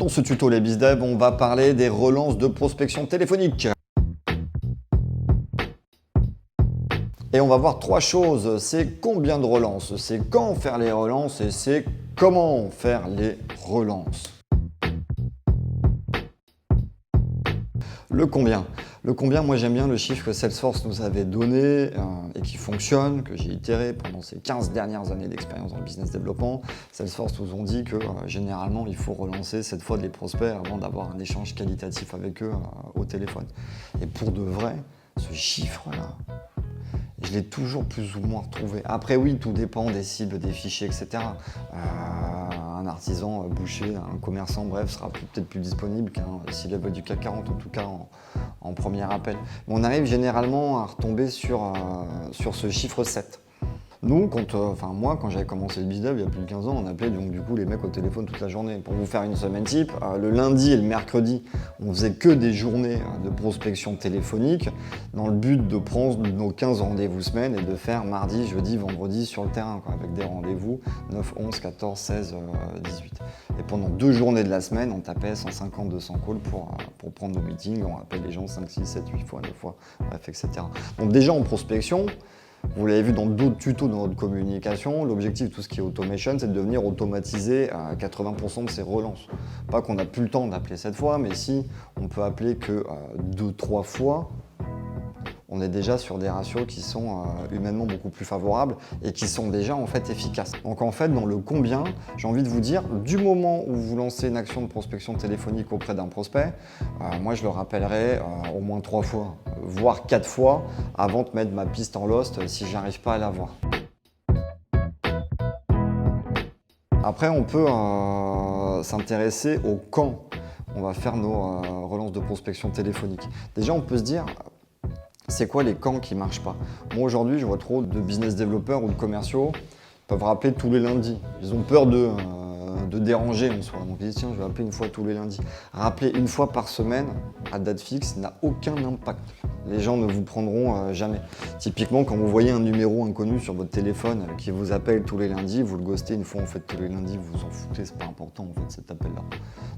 Dans ce tuto les BizDev, on va parler des relances de prospection téléphonique. Et on va voir trois choses, c'est combien de relances, c'est quand faire les relances et c'est comment faire les relances. Le combien. Le combien, moi j'aime bien le chiffre que Salesforce nous avait donné et qui fonctionne, que j'ai itéré pendant ces 15 dernières années d'expérience dans le business développement. Salesforce nous ont dit que généralement il faut relancer 7 fois les prospects avant d'avoir un échange qualitatif avec eux au téléphone. Et pour de vrai, ce chiffre-là, je l'ai toujours plus ou moins retrouvé. Après oui, tout dépend des cibles, des fichiers, etc. Un artisan boucher, un commerçant, bref, sera peut-être plus disponible qu'un C-level du CAC 40, en tout cas en premier appel. Mais on arrive généralement à retomber sur ce chiffre 7. Nous, moi, quand j'avais commencé le BizDev il y a plus de 15 ans, on appelait donc du coup les mecs au téléphone toute la journée. Pour vous faire une semaine type, le lundi et le mercredi, on faisait que des journées de prospection téléphonique dans le but de prendre nos 15 rendez-vous semaine et de faire mardi, jeudi, vendredi sur le terrain, avec des rendez-vous 9, 11, 14, 16, 18. Et pendant 2 journées de la semaine, on tapait 150, 200 calls pour prendre nos meetings. On appelle les gens 5, 6, 7, 8 fois, 9 fois, bref, etc. Donc déjà en prospection, vous l'avez vu dans d'autres tutos dans notre communication, l'objectif de tout ce qui est automation, c'est de venir automatiser 80% de ces relances. Pas qu'on n'a plus le temps d'appeler 7 fois, mais si on peut appeler que 2-3 fois, on est déjà sur des ratios qui sont humainement beaucoup plus favorables et qui sont déjà en fait efficaces. Donc en fait, dans le combien, j'ai envie de vous dire, du moment où vous lancez une action de prospection téléphonique auprès d'un prospect, moi je le rappellerai au moins 3 fois, voire 4 fois, avant de mettre ma piste en lost si j'arrive pas à l'avoir. Après, on peut s'intéresser au quand on va faire nos relances de prospection téléphonique. Déjà, on peut se dire, c'est quoi les camps qui ne marchent pas? Moi aujourd'hui, je vois trop de business développeurs ou de commerciaux qui peuvent rappeler tous les lundis. Ils ont peur de déranger en soi. Donc ils disent tiens, je vais appeler une fois tous les lundis. Rappeler une fois par semaine à date fixe n'a aucun impact. Les gens ne vous prendront jamais. Typiquement, quand vous voyez un numéro inconnu sur votre téléphone qui vous appelle tous les lundis, vous le ghostez une fois en fait tous les lundis, vous vous en foutez, c'est pas important en fait cet appel-là.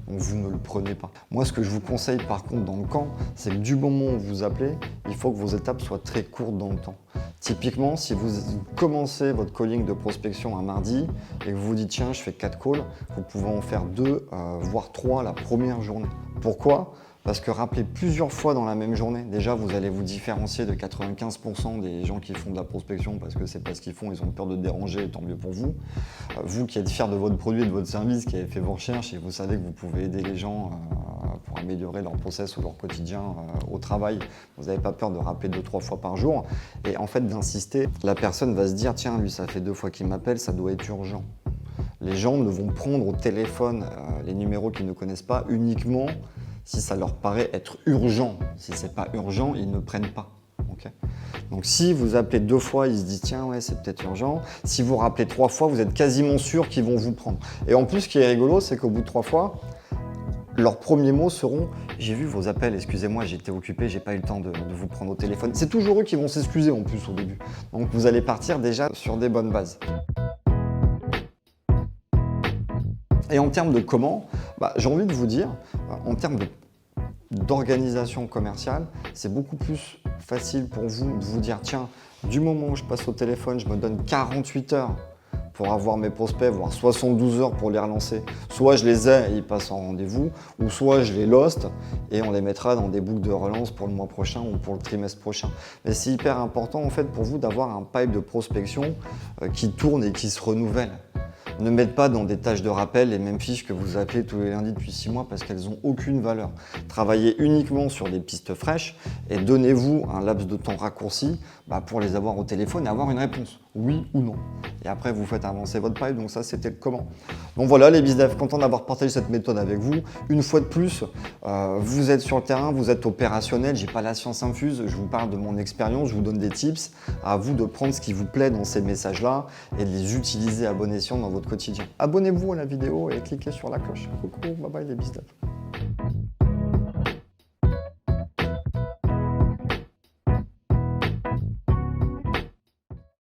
Donc vous ne le prenez pas. Moi, ce que je vous conseille par contre dans le camp, c'est que du moment où vous appelez, il faut que vos étapes soient très courtes dans le temps. Typiquement, si vous commencez votre calling de prospection un mardi et que vous vous dites tiens, je fais 4 calls, vous pouvez en faire 2, voire 3 la première journée. Pourquoi ? Parce que rappeler plusieurs fois dans la même journée, déjà vous allez vous différencier de 95% des gens qui font de la prospection parce que c'est pas ce qu'ils font, ils ont peur de déranger, tant mieux pour vous. Vous qui êtes fiers de votre produit et de votre service, qui avez fait vos recherches et vous savez que vous pouvez aider les gens pour améliorer leur process ou leur quotidien au travail, vous n'avez pas peur de rappeler 2-3 fois par jour et en fait d'insister, la personne va se dire tiens lui ça fait 2 fois qu'il m'appelle, ça doit être urgent. Les gens ne vont prendre au téléphone les numéros qu'ils ne connaissent pas uniquement si ça leur paraît être urgent. Si ce n'est pas urgent, ils ne prennent pas. Okay. Donc si vous appelez 2 fois, ils se disent tiens ouais c'est peut-être urgent. Si vous rappelez 3 fois, vous êtes quasiment sûr qu'ils vont vous prendre. Et en plus ce qui est rigolo, c'est qu'au bout de 3 fois, leurs premiers mots seront « J'ai vu vos appels, excusez-moi, j'étais occupé, j'ai pas eu le temps de vous prendre au téléphone. » C'est toujours eux qui vont s'excuser en plus au début. Donc vous allez partir déjà sur des bonnes bases. Et en termes de comment, j'ai envie de vous dire, en termes d'organisation commerciale, c'est beaucoup plus facile pour vous de vous dire tiens, du moment où je passe au téléphone, je me donne 48 heures pour avoir mes prospects, voire 72 heures pour les relancer. Soit je les ai et ils passent en rendez-vous, ou soit je les lost et on les mettra dans des boucles de relance pour le mois prochain ou pour le trimestre prochain. Mais c'est hyper important en fait pour vous d'avoir un pipe de prospection qui tourne et qui se renouvelle. Ne mettez pas dans des tâches de rappel les mêmes fiches que vous appelez tous les lundis depuis 6 mois parce qu'elles n'ont aucune valeur. Travaillez uniquement sur des pistes fraîches et donnez-vous un laps de temps raccourci pour les avoir au téléphone et avoir une réponse, oui ou non. Et après, vous faites avancer votre pipe, donc ça, c'était le comment. Donc voilà, les BizDev, content d'avoir partagé cette méthode avec vous. Une fois de plus, vous êtes sur le terrain, vous êtes opérationnel, j'ai pas la science infuse, je vous parle de mon expérience, je vous donne des tips. À vous de prendre ce qui vous plaît dans ces messages-là et de les utiliser à bon escient dans votre quotidien. Abonnez-vous à la vidéo et cliquez sur la cloche. Coucou, bye bye les BizDev.